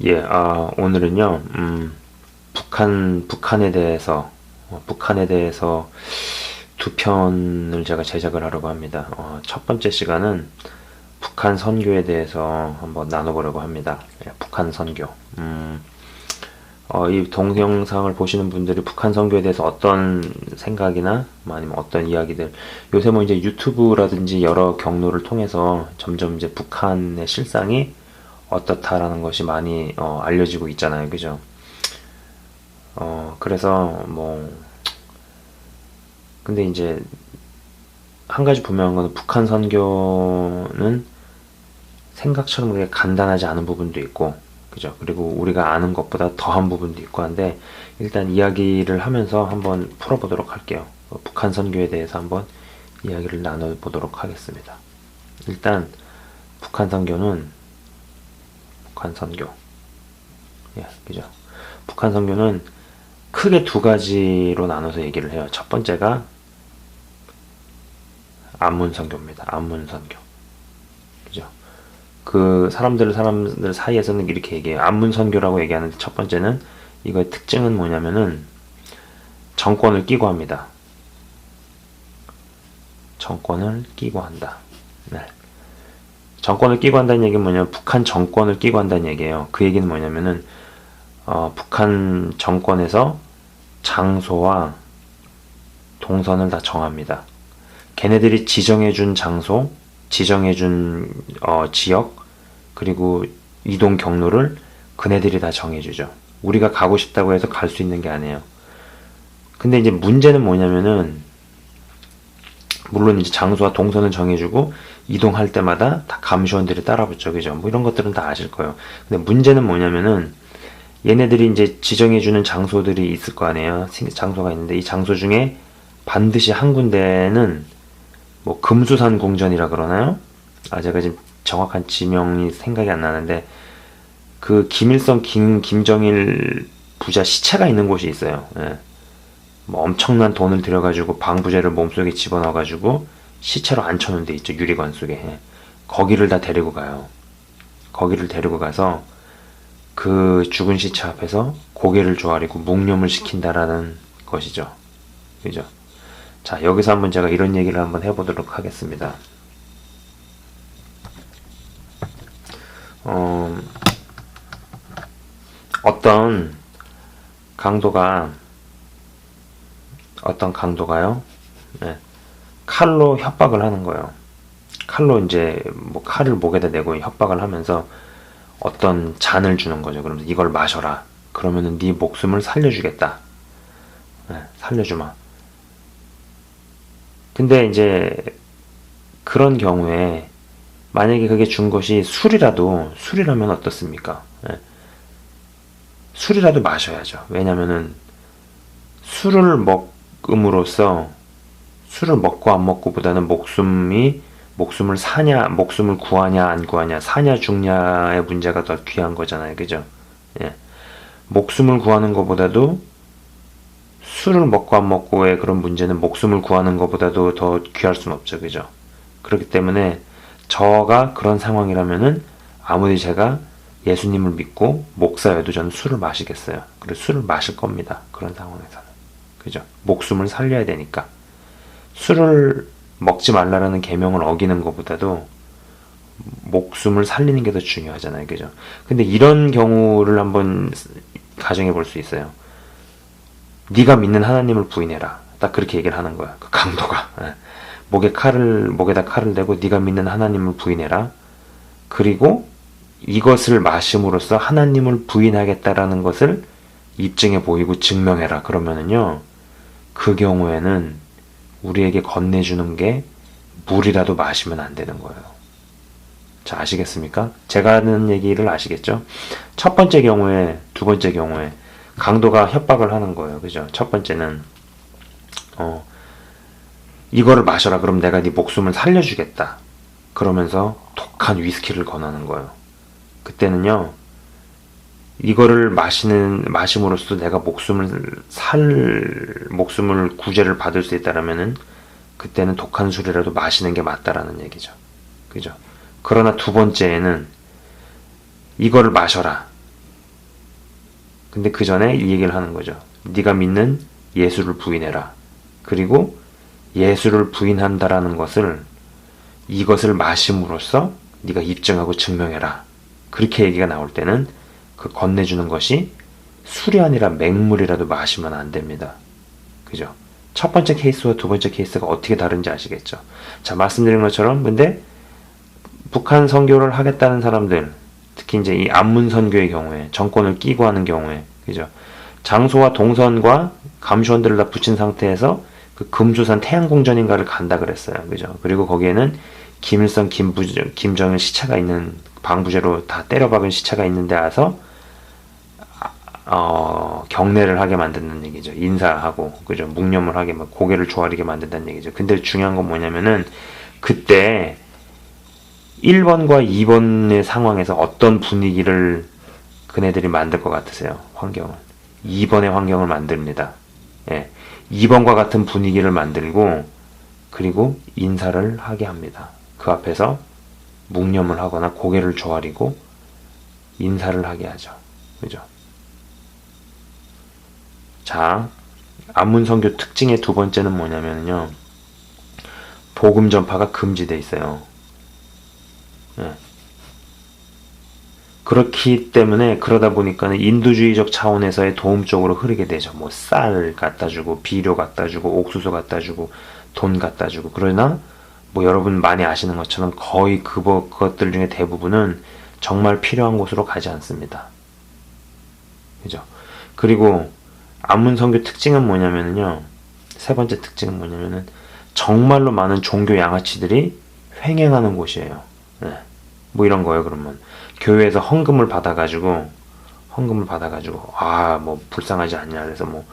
예, 오늘은요, 북한에 대해서 두 편을 제가 제작을 하려고 합니다. 첫 번째 시간은 북한 선교에 대해서 한번 나눠보려고 합니다. 예, 북한 선교. 이 동영상을 보시는 분들이 북한 선교에 대해서 어떤 생각이나 뭐 아니면 어떤 이야기들, 요새 뭐 이제 유튜브라든지 여러 경로를 통해서 점점 이제 북한의 실상이 어떻다라는 것이 많이 알려지고 있잖아요. 그죠? 그래서 뭐 근데 이제 한 가지 분명한 거는 북한 선교는 생각처럼 그렇게 간단하지 않은 부분도 있고, 그죠? 그리고 우리가 아는 것보다 더한 부분도 있고 한데, 일단 이야기를 하면서 한번 풀어보도록 할게요. 북한 선교에 대해서 한번 이야기를 나눠보도록 하겠습니다. 일단 북한 선교는 북한 선교, 예, 그죠? 북한 선교는 크게 두 가지로 나눠서 얘기를 해요. 첫 번째가 안문 선교입니다. 안문 선교, 그죠? 그 사람들 사이에서는 이렇게 얘기해요. 안문 선교라고 얘기하는데, 첫 번째는 이거의 특징은 뭐냐면은 정권을 끼고 합니다. 정권을 끼고 한다. 네. 정권을 끼고 한다는 얘기는 뭐냐면 북한 정권을 끼고 한다는 얘기예요. 그 얘기는 뭐냐면은 북한 정권에서 장소와 동선을 다 정합니다. 걔네들이 지정해준 장소, 지정해준 지역, 그리고 이동 경로를 그네들이 다 정해주죠. 우리가 가고 싶다고 해서 갈 수 있는 게 아니에요. 근데 이제 문제는 뭐냐면은, 물론 이제 장소와 동선을 정해주고 이동할 때마다 다 감시원들이 따라붙죠. 그죠? 뭐 이런 것들은 다 아실 거예요. 근데 문제는 뭐냐면은, 얘네들이 이제 지정해주는 장소들이 있을 거 아니에요. 장소가 있는데, 이 장소 중에 반드시 한 군데는 뭐 금수산 궁전이라 그러나요? 제가 지금 정확한 지명이 생각이 안 나는데, 그 김일성 김정일 부자 시체가 있는 곳이 있어요. 예. 뭐 엄청난 돈을 들여가지고 방부제를 몸속에 집어넣어가지고 시체로 앉혀놓은 데 있죠. 유리관 속에. 예. 거기를 다 데리고 가요. 거기를 데리고 가서 그 죽은 시체 앞에서 고개를 조아리고 묵념을 시킨다라는 것이죠. 그죠? 자, 여기서 한번 제가 이런 얘기를 한번 해보도록 하겠습니다. 어, 어떤 강도가, 어떤 강도가요, 네, 칼로 협박을 하는 거예요. 칼로 이제 뭐 칼을 목에다 내고 협박을 하면서 어떤 잔을 주는 거죠. 그러면서 이걸 마셔라. 그러면은 네 목숨을 살려주겠다. 네, 살려주마. 근데 이제 그런 경우에 만약에 그게 준 것이 술이라면 어떻습니까? 네, 술이라도 마셔야죠. 왜냐면은 술을 먹음으로써, 술을 먹고 안 먹고보다는 목숨을 구하냐 안 구하냐, 사냐 죽냐의 문제가 더 귀한 거잖아요. 그죠? 예. 목숨을 구하는 것보다도, 술을 먹고 안 먹고의 그런 문제는 목숨을 구하는 것보다도 더 귀할 수는 없죠. 그죠? 그렇기 때문에 저가 그런 상황이라면은 아무리 제가 예수님을 믿고 목사여도 저는 술을 마시겠어요. 그리고 술을 마실 겁니다. 그런 상황에서는. 그죠? 목숨을 살려야 되니까. 술을 먹지 말라라는 계명을 어기는 것보다도 목숨을 살리는 게 더 중요하잖아요. 그죠? 근데 이런 경우를 한번 가정해 볼 수 있어요. 네가 믿는 하나님을 부인해라. 딱 그렇게 얘기를 하는 거야. 그 강도가. 예. 목에다 칼을 대고 네가 믿는 하나님을 부인해라. 그리고 이것을 마심으로써 하나님을 부인하겠다라는 것을 입증해 보이고 증명해라. 그러면은요, 그 경우에는 우리에게 건네주는 게 물이라도 마시면 안 되는 거예요. 자, 아시겠습니까? 제가 하는 얘기를 아시겠죠? 첫 번째 경우에, 두 번째 경우에 강도가 협박을 하는 거예요. 그죠? 첫 번째는 이거를 마셔라. 그럼 내가 네 목숨을 살려주겠다. 그러면서 독한 위스키를 권하는 거예요. 그때는요, 이거를 마심으로써 내가 목숨을 구제를 받을 수 있다라면은, 그때는 독한 술이라도 마시는 게 맞다라는 얘기죠. 그죠? 그러나 두 번째에는 이거를 마셔라. 근데 그 전에 이 얘기를 하는 거죠. 네가 믿는 예수를 부인해라. 그리고 예수를 부인한다라는 것을 이것을 마심으로써 네가 입증하고 증명해라. 그렇게 얘기가 나올 때는 그 건네주는 것이 술이 아니라 맹물이라도 마시면 안 됩니다. 그죠? 첫 번째 케이스와 두 번째 케이스가 어떻게 다른지 아시겠죠? 자, 말씀드린 것처럼 근데 북한 선교를 하겠다는 사람들, 특히 이제 이 안문 선교의 경우에 정권을 끼고 하는 경우에, 그죠? 장소와 동선과 감시원들을 다 붙인 상태에서 그 금수산 태양궁전인가를 간다 그랬어요. 그죠? 그리고 거기에는 김일성, 김정일 시체가 있는, 방부제로 다 때려박은 시체가 있는데 와서 경례를 하게 만든다는 얘기죠. 인사하고, 그죠? 묵념을 하게, 막 고개를 조아리게 만든다는 얘기죠. 근데 중요한 건 뭐냐면은 그때 1번과 2번의 상황에서 어떤 분위기를 그네들이 만들 것 같으세요? 환경은 2번의 환경을 만듭니다. 예, 2번과 같은 분위기를 만들고 그리고 인사를 하게 합니다. 그 앞에서 묵념을 하거나 고개를 조아리고 인사를 하게 하죠. 그죠? 자, 안문선교 특징의 두 번째는 뭐냐면요, 복음 전파가 금지돼 있어요. 예. 그렇기 때문에 그러다 보니까는 인도주의적 차원에서의 도움 쪽으로 흐르게 되죠. 뭐 쌀 갖다 주고 비료 갖다 주고 옥수수 갖다 주고 돈 갖다 주고. 그러나 뭐 여러분 많이 아시는 것처럼 거의 그것들 중에 대부분은 정말 필요한 곳으로 가지 않습니다. 그죠? 그리고 안문선교 특징은 뭐냐면요, 세 번째 특징은 뭐냐면은 정말로 많은 종교 양아치들이 횡행하는 곳이에요. 네. 뭐 이런 거예요. 그러면 교회에서 헌금을 받아가지고 뭐 불쌍하지 않냐 그래서 뭐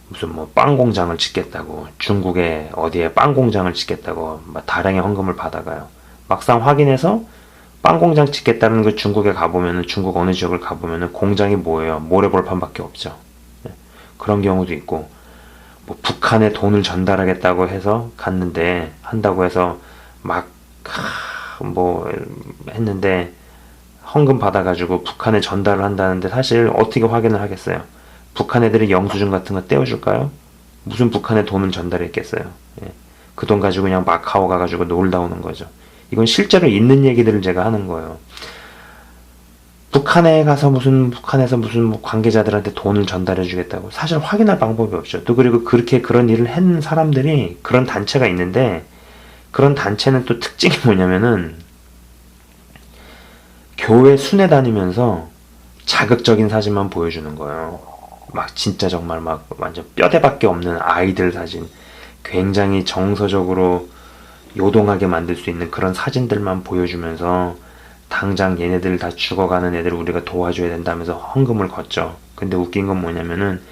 무슨 뭐 빵 공장을 짓겠다고, 중국에 어디에 빵 공장을 짓겠다고 막 다량의 헌금을 받아가요. 막상 확인해서 빵 공장 짓겠다는 그 중국에 가보면은, 중국 어느 지역을 가보면은 공장이 뭐예요? 모래벌판밖에 없죠. 네. 그런 경우도 있고, 뭐 북한에 돈을 전달하겠다고 해서 갔는데, 한다고 해서 막 뭐 했는데 헌금 받아가지고 북한에 전달을 한다는데 사실 어떻게 확인을 하겠어요? 북한 애들이 영수증 같은 거 떼어줄까요? 무슨 북한에 돈을 전달했겠어요? 예. 그 돈 가지고 그냥 마카오 가가지고 놀다 오는 거죠. 이건 실제로 있는 얘기들을 제가 하는 거예요. 북한에서 무슨 뭐 관계자들한테 돈을 전달해 주겠다고 사실 확인할 방법이 없죠. 또 그리고 그렇게 그런 일을 한 사람들이, 그런 단체가 있는데, 그런 단체는 또 특징이 뭐냐면은 교회 순회 다니면서 자극적인 사진만 보여주는 거예요. 막 진짜 정말 막 완전 뼈대밖에 없는 아이들 사진, 굉장히 정서적으로 요동하게 만들 수 있는 그런 사진들만 보여주면서 당장 얘네들 다 죽어가는 애들을 우리가 도와줘야 된다면서 헌금을 걷죠. 근데 웃긴 건 뭐냐면은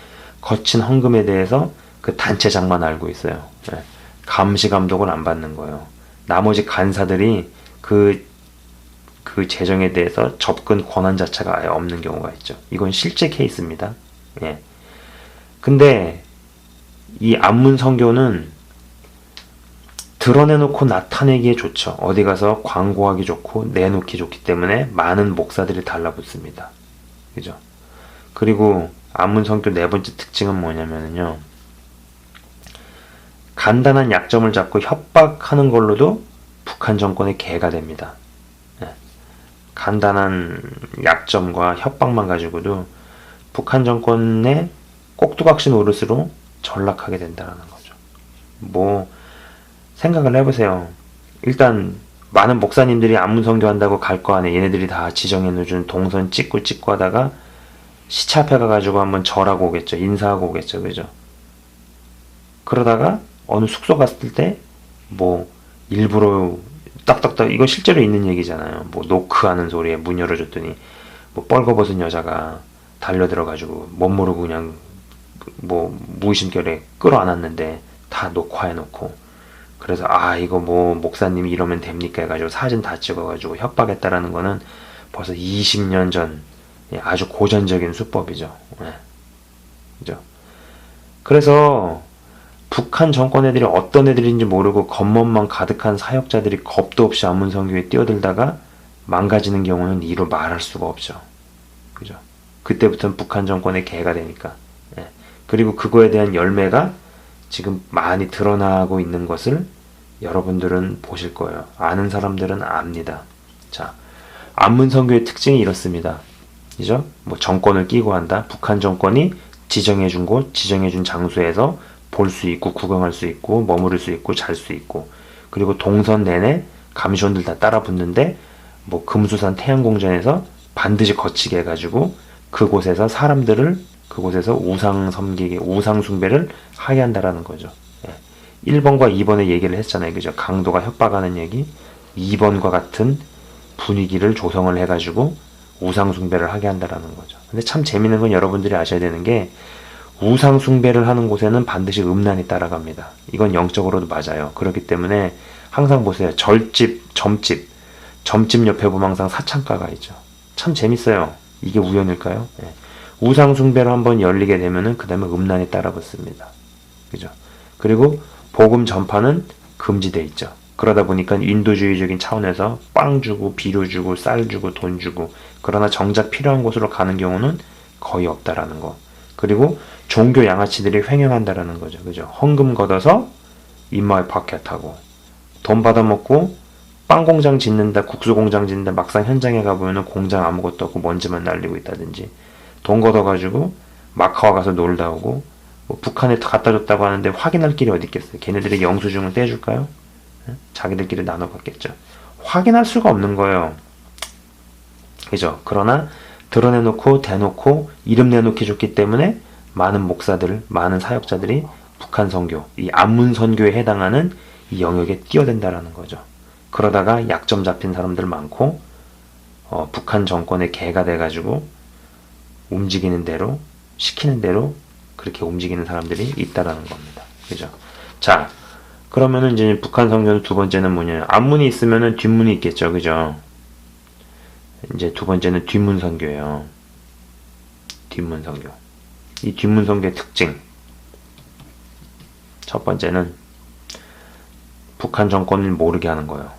거친 헌금에 대해서 그 단체장만 알고 있어요. 네. 감시 감독을 안 받는 거예요. 나머지 간사들이 그 재정에 대해서 접근 권한 자체가 아예 없는 경우가 있죠. 이건 실제 케이스입니다. 예. 근데 이 안문 선교는 드러내놓고 나타내기에 좋죠. 어디 가서 광고하기 좋고 내놓기 좋기 때문에 많은 목사들이 달라붙습니다. 그죠? 그리고 안문 선교 네 번째 특징은 뭐냐면요, 간단한 약점을 잡고 협박하는 걸로도 북한 정권의 개가 됩니다. 예. 간단한 약점과 협박만 가지고도 북한 정권의 꼭두각시 노릇으로 전락하게 된다는 거죠. 뭐 생각을 해보세요. 일단 많은 목사님들이 안문 선교한다고 갈 거 아니에요. 얘네들이 다 지정해놓은 동선 찍고 하다가 시차 앞에 가가지고 한번 절하고 오겠죠. 인사하고 오겠죠. 그죠? 그러다가 어느 숙소 갔을 때 뭐 일부러 딱딱딱, 이거 실제로 있는 얘기잖아요. 뭐 노크하는 소리에 문 열어줬더니 뭐 뻘거벗은 여자가 달려들어가지고 멋 모르고 그냥 뭐 무의심결에 끌어안았는데 다 녹화해놓고, 그래서 이거 뭐 목사님이 이러면 됩니까 해가지고 사진 다 찍어가지고 협박했다라는 거는 벌써 20년 전 아주 고전적인 수법이죠. 네. 그죠? 그래서 북한 정권 애들이 어떤 애들인지 모르고 겉멋만 가득한 사역자들이 겁도 없이 안문선교에 뛰어들다가 망가지는 경우는 이루 말할 수가 없죠. 그죠? 그때부터는 북한 정권의 개가 되니까. 예. 그리고 그거에 대한 열매가 지금 많이 드러나고 있는 것을 여러분들은 보실 거예요. 아는 사람들은 압니다. 자, 안문선교의 특징이 이렇습니다. 그죠? 뭐 정권을 끼고 한다. 북한 정권이 지정해준 곳, 지정해준 장소에서 볼 수 있고, 구경할 수 있고, 머무를 수 있고, 잘 수 있고, 그리고 동선 내내 감시원들 다 따라 붙는데, 뭐 금수산 태양공전에서 반드시 거치게 해가지고 그곳에서 사람들을 그곳에서 우상 섬기게, 우상 숭배를 하게 한다라는 거죠. 예. 1번과 2번의 얘기를 했잖아요. 그죠? 강도가 협박하는 얘기. 2번과 같은 분위기를 조성을 해가지고 우상 숭배를 하게 한다라는 거죠. 근데 참 재밌는 건 여러분들이 아셔야 되는 게 우상 숭배를 하는 곳에는 반드시 음란이 따라갑니다. 이건 영적으로도 맞아요. 그렇기 때문에 항상 보세요. 점집 옆에 보면 항상 사창가가 있죠. 참 재밌어요. 이게 우연일까요? 예. 우상 숭배로 한번 열리게 되면은 그 다음에 음란이 따라붙습니다. 그죠? 그리고 복음 전파는 금지돼 있죠. 그러다 보니까 인도주의적인 차원에서 빵 주고 비료 주고 쌀 주고 돈 주고 그러나 정작 필요한 곳으로 가는 경우는 거의 없다라는 거. 그리고 종교 양아치들이 횡행한다라는 거죠. 그죠? 헌금 걷어서 입마에 바켓하고 돈 받아먹고 빵 공장 짓는다, 국수 공장 짓는다, 막상 현장에 가보면 공장 아무것도 없고 먼지만 날리고 있다든지 돈 걷어가지고 마카오 가서 놀다 오고 뭐 북한에 갖다 줬다고 하는데 확인할 길이 어디 있겠어요. 걔네들의 영수증을 떼줄까요? 자기들끼리 나눠 받겠죠. 확인할 수가 없는 거예요. 그죠? 그러나 드러내놓고 대놓고 이름 내놓게 줬기 때문에 많은 목사들, 많은 사역자들이 북한 선교, 이 안문 선교에 해당하는 이 영역에 뛰어든다라는 거죠. 그러다가 약점 잡힌 사람들 많고 북한 정권의 개가 돼가지고 움직이는 대로 시키는 대로 그렇게 움직이는 사람들이 있다라는 겁니다. 그죠? 자, 그러면은 이제 북한 선교는 두 번째는 뭐냐? 앞문이 있으면은 뒷문이 있겠죠, 그죠? 이제 두 번째는 뒷문 선교예요. 뒷문 선교. 이 뒷문 선교의 특징. 첫 번째는 북한 정권을 모르게 하는 거예요.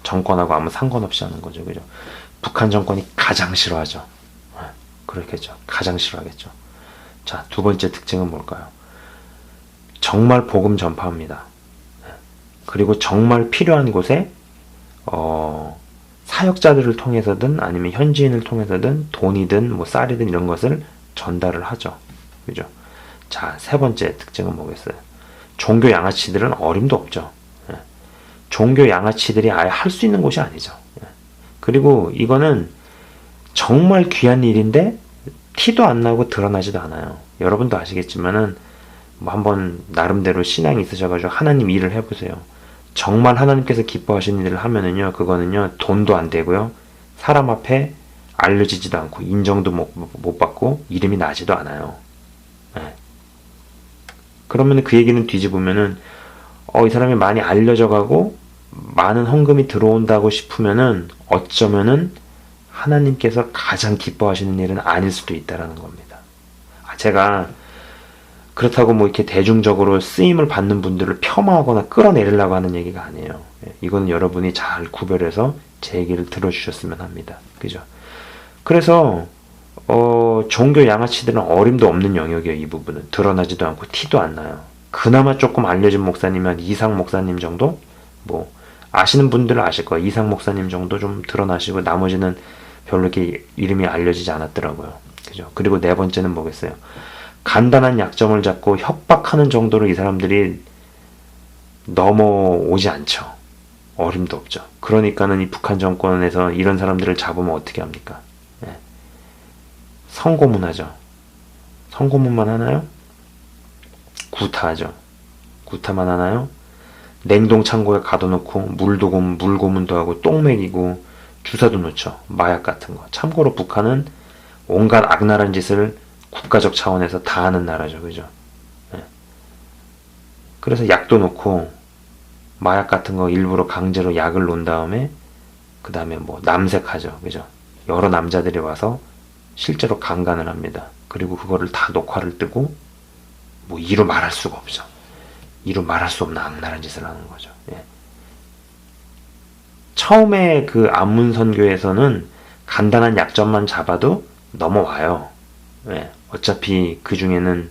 정권하고 아무 상관없이 하는 거죠, 그죠? 북한 정권이 가장 싫어하죠. 그렇겠죠. 가장 싫어하겠죠. 자, 두 번째 특징은 뭘까요? 정말 복음 전파합니다. 그리고 정말 필요한 곳에 사역자들을 통해서든 아니면 현지인을 통해서든 돈이든 뭐 쌀이든 이런 것을 전달을 하죠. 그죠? 자, 세 번째 특징은 뭐겠어요? 종교 양아치들은 어림도 없죠. 종교 양아치들이 아예 할 수 있는 곳이 아니죠. 그리고 이거는 정말 귀한 일인데 티도 안 나고 드러나지도 않아요. 여러분도 아시겠지만은 뭐 한번 나름대로 신앙이 있으셔가지고 하나님 일을 해보세요. 정말 하나님께서 기뻐하시는 일을 하면은요, 그거는요 돈도 안 되고요, 사람 앞에 알려지지도 않고 인정도 못 받고 이름이 나지도 않아요. 네. 그러면 그 얘기는 뒤집으면은 이 사람이 많이 알려져가고 많은 헌금이 들어온다고 싶으면은 어쩌면은 하나님께서 가장 기뻐하시는 일은 아닐 수도 있다라는 겁니다. 제가 그렇다고 뭐 이렇게 대중적으로 쓰임을 받는 분들을 폄하하거나 끌어내리려고 하는 얘기가 아니에요. 이거는 여러분이 잘 구별해서 제 얘기를 들어주셨으면 합니다. 그죠? 그래서 종교 양아치들은 어림도 없는 영역이에요. 이 부분은 드러나지도 않고 티도 안 나요. 그나마 조금 알려진 목사님은 이상 목사님 정도, 뭐 아시는 분들은 아실 거예요. 이상 목사님 정도 좀 드러나시고 나머지는 별로 이렇게 이름이 알려지지 않았더라고요. 그죠? 그리고 네 번째는 뭐겠어요? 간단한 약점을 잡고 협박하는 정도로 이 사람들이 넘어오지 않죠. 어림도 없죠. 그러니까는 이 북한 정권에서 이런 사람들을 잡으면 어떻게 합니까? 네. 성고문하죠. 성고문만 하나요? 구타하죠. 구타만 하나요? 냉동 창고에 가둬놓고 물고문도 하고 똥 먹이고 주사도 놓죠. 마약 같은 거. 참고로 북한은 온갖 악랄한 짓을 국가적 차원에서 다 하는 나라죠. 그죠? 네. 그래서 약도 놓고 마약 같은 거 일부러 강제로 약을 놓은 다음에 그 다음에 뭐 남색하죠. 그죠? 여러 남자들이 와서 실제로 강간을 합니다. 그리고 그거를 다 녹화를 뜨고 뭐 이루 말할 수가 없죠. 이루 말할 수 없는 악랄한 짓을 하는 거죠. 예. 처음에 그 안문 선교에서는 간단한 약점만 잡아도 넘어와요. 예, 어차피 그 중에는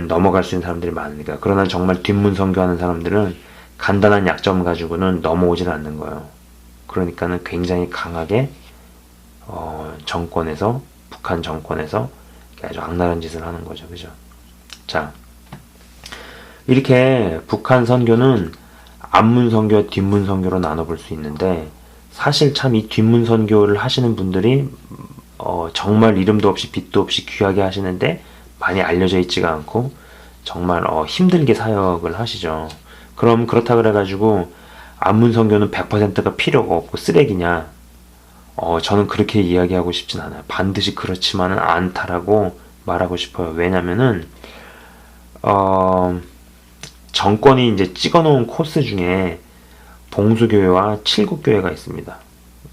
넘어갈 수 있는 사람들이 많으니까. 그러나 정말 뒷문 선교하는 사람들은 간단한 약점 가지고는 넘어오질 않는 거예요. 그러니까는 굉장히 강하게 정권에서, 북한 정권에서 아주 악랄한 짓을 하는 거죠. 그죠? 자, 이렇게 북한 선교는 앞문 선교와 뒷문 선교로 나눠볼 수 있는데, 사실 참 이 뒷문 선교를 하시는 분들이 정말 이름도 없이 빛도 없이 귀하게 하시는데 많이 알려져 있지가 않고 정말 힘들게 사역을 하시죠. 그럼 그렇다 그래가지고 앞문 선교는 100%가 필요가 없고 쓰레기냐? 저는 그렇게 이야기하고 싶진 않아요. 반드시 그렇지만은 않다라고 말하고 싶어요. 왜냐면은 정권이 이제 찍어놓은 코스 중에 봉수교회와 칠국교회가 있습니다.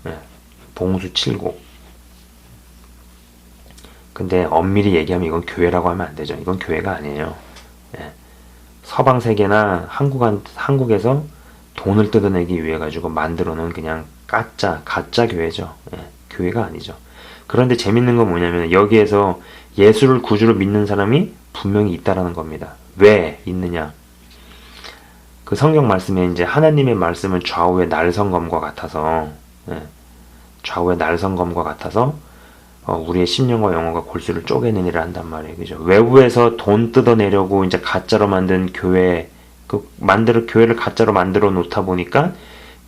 네, 봉수 칠국. 근데 엄밀히 얘기하면 이건 교회라고 하면 안 되죠. 이건 교회가 아니에요. 예. 서방 세계나 한국에서 돈을 뜯어내기 위해 가지고 만들어 놓은 그냥 가짜 교회죠. 예. 교회가 아니죠. 그런데 재밌는 건 뭐냐면 여기에서 예수를 구주로 믿는 사람이 분명히 있다라는 겁니다. 왜 있느냐? 그 성경 말씀에 이제 하나님의 말씀은 좌우의 날성검과 같아서, 예. 좌우의 날성검과 같아서 우리의 심령과 영혼과 골수를 쪼개는 일을 한단 말이에요. 그죠? 외부에서 돈 뜯어내려고 이제 가짜로 만든 교회를 가짜로 만들어 놓다 보니까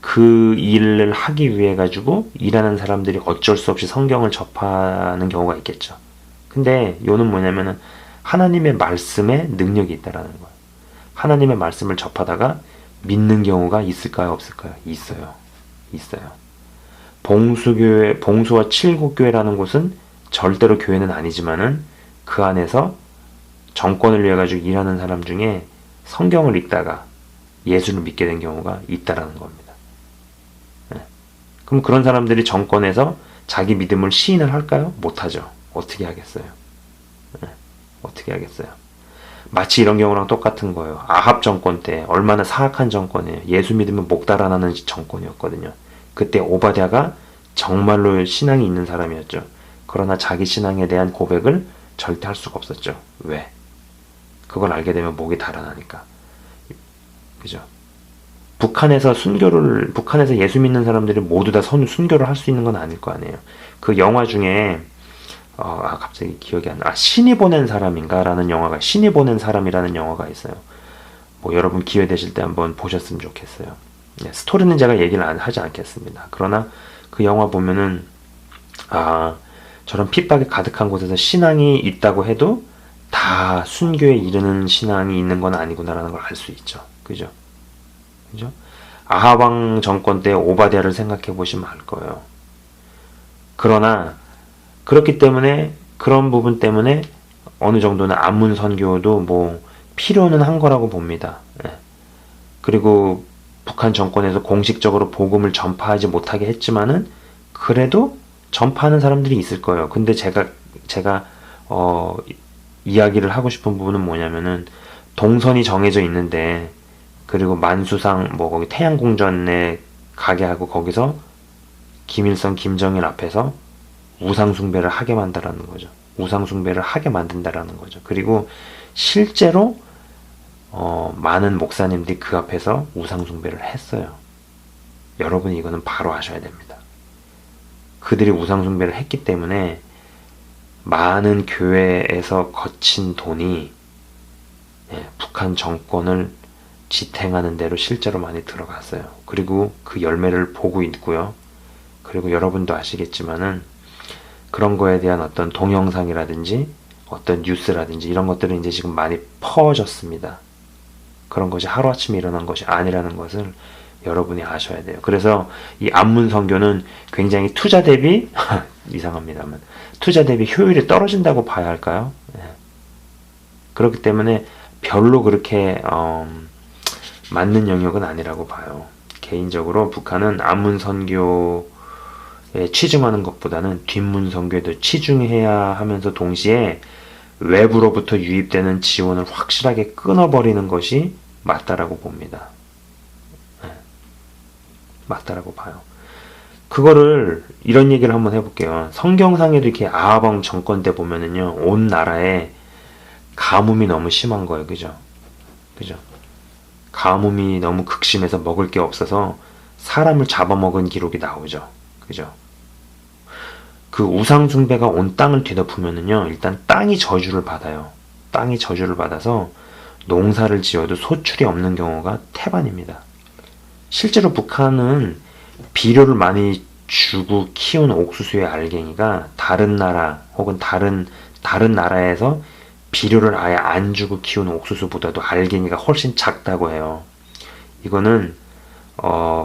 그 일을 하기 위해 가지고 일하는 사람들이 어쩔 수 없이 성경을 접하는 경우가 있겠죠. 근데 요는 뭐냐면은 하나님의 말씀에 능력이 있다라는 거예요. 하나님의 말씀을 접하다가 믿는 경우가 있을까요? 없을까요? 있어요. 봉수와 칠국교회라는 곳은 절대로 교회는 아니지만은 그 안에서 정권을 위해 가지고 일하는 사람 중에 성경을 읽다가 예수를 믿게 된 경우가 있다라는 겁니다. 네. 그럼 그런 사람들이 정권에서 자기 믿음을 시인을 할까요? 못하죠. 어떻게 하겠어요? 네. 어떻게 하겠어요? 마치 이런 경우랑 똑같은 거예요. 아합 정권 때 얼마나 사악한 정권이에요. 예수 믿으면 목 달아나는 정권이었거든요. 그때 오바댜가 정말로 신앙이 있는 사람이었죠. 그러나 자기 신앙에 대한 고백을 절대 할 수가 없었죠. 왜? 그걸 알게 되면 목이 달아나니까. 그죠? 북한에서 예수 믿는 사람들이 모두 다 순교를 할 수 있는 건 아닐 거 아니에요. 그 영화 중에 갑자기 기억이 안 나. 신이 보낸 사람인가라는 영화가, 신이 보낸 사람이라는 영화가 있어요. 뭐 여러분 기회 되실 때 한번 보셨으면 좋겠어요. 네, 스토리는 제가 얘기를 하지 않겠습니다. 그러나 그 영화 보면은 저런 핍박이 가득한 곳에서 신앙이 있다고 해도 다 순교에 이르는 신앙이 있는 건 아니구나라는 걸 알 수 있죠. 그죠? 아하방 정권 때 오바댜를 생각해 보시면 알 거예요. 그러나 그렇기 때문에 그런 부분 때문에 어느 정도는 안문 선교도 뭐 필요는 한 거라고 봅니다. 예. 그리고 북한 정권에서 공식적으로 복음을 전파하지 못하게 했지만은 그래도 전파하는 사람들이 있을 거예요. 근데 제가 이야기를 하고 싶은 부분은 뭐냐면은 동선이 정해져 있는데, 그리고 만수상 뭐 거기 태양궁전에 가게 하고 거기서 김일성, 김정일 앞에서 우상숭배를 하게 만든다라는 거죠. 우상숭배를 하게 만든다라는 거죠. 그리고 실제로 많은 목사님들이 그 앞에서 우상숭배를 했어요. 여러분이 이거는 바로 아셔야 됩니다. 그들이 우상숭배를 했기 때문에 많은 교회에서 거친 돈이 북한 정권을 지탱하는 데로 실제로 많이 들어갔어요. 그리고 그 열매를 보고 있고요. 그리고 여러분도 아시겠지만은 그런 거에 대한 어떤 동영상이라든지 어떤 뉴스라든지 이런 것들은 이제 지금 많이 퍼졌습니다. 그런 것이 하루아침에 일어난 것이 아니라는 것을 여러분이 아셔야 돼요. 그래서 이 안문 선교는 굉장히 투자 대비 이상합니다만 투자 대비 효율이 떨어진다고 봐야 할까요? 그렇기 때문에 별로 그렇게 맞는 영역은 아니라고 봐요. 개인적으로 북한은 안문 선교에 치중하는 것보다는 뒷문 선교에도 치중해야 하면서 동시에 외부로부터 유입되는 지원을 확실하게 끊어버리는 것이 맞다라고 봅니다. 맞다라고 봐요. 그거를 이런 얘기를 한번 해볼게요. 성경상에도 이렇게 아하방 정권 때 보면은요, 온 나라에 가뭄이 너무 심한 거예요. 그죠? 그죠? 가뭄이 너무 극심해서 먹을 게 없어서 사람을 잡아먹은 기록이 나오죠. 그죠? 그 우상 숭배가 온 땅을 뒤덮으면은요, 일단 땅이 저주를 받아요. 땅이 저주를 받아서 농사를 지어도 소출이 없는 경우가 태반입니다. 실제로 북한은 비료를 많이 주고 키운 옥수수의 알갱이가 다른 나라 혹은 다른 나라에서 비료를 아예 안 주고 키우는 옥수수보다도 알갱이가 훨씬 작다고 해요. 이거는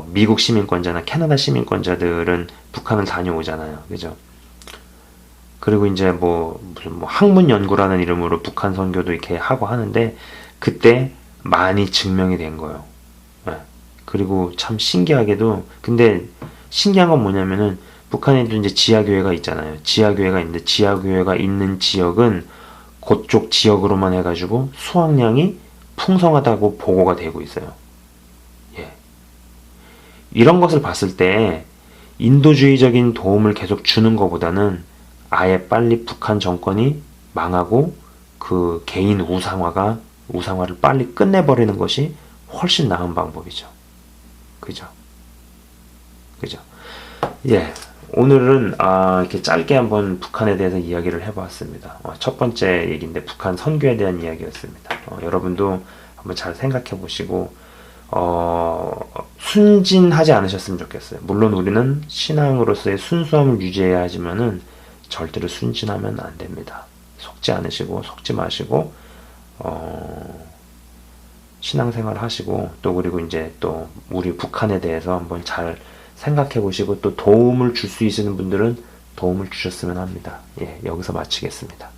미국 시민권자나 캐나다 시민권자들은 북한을 다녀오잖아요. 그죠? 그리고 이제 무슨 학문 연구라는 이름으로 북한 선교도 이렇게 하고 하는데 그때 많이 증명이 된 거예요. 예. 그리고 참 신기하게도 근데 신기한 건 뭐냐면은 북한에도 이제 지하교회가 있잖아요. 지하교회가 있는데 지하교회가 있는 지역은 그쪽 지역으로만 해가지고 수확량이 풍성하다고 보고가 되고 있어요. 예. 이런 것을 봤을 때 인도주의적인 도움을 계속 주는 것보다는 아예 빨리 북한 정권이 망하고 그 개인 우상화를 빨리 끝내버리는 것이 훨씬 나은 방법이죠. 그죠? 그죠? 예. 오늘은 이렇게 짧게 한번 북한에 대해서 이야기를 해보았습니다. 첫 번째 얘기인데 북한 선교에 대한 이야기였습니다. 여러분도 한번 잘 생각해 보시고 순진하지 않으셨으면 좋겠어요. 물론 우리는 신앙으로서의 순수함을 유지해야 하지만은 절대로 순진하면 안 됩니다. 속지 마시고 신앙생활 하시고 또 그리고 이제 또 우리 북한에 대해서 한번 잘 생각해 보시고 또 도움을 줄 수 있는 분들은 도움을 주셨으면 합니다. 예, 여기서 마치겠습니다.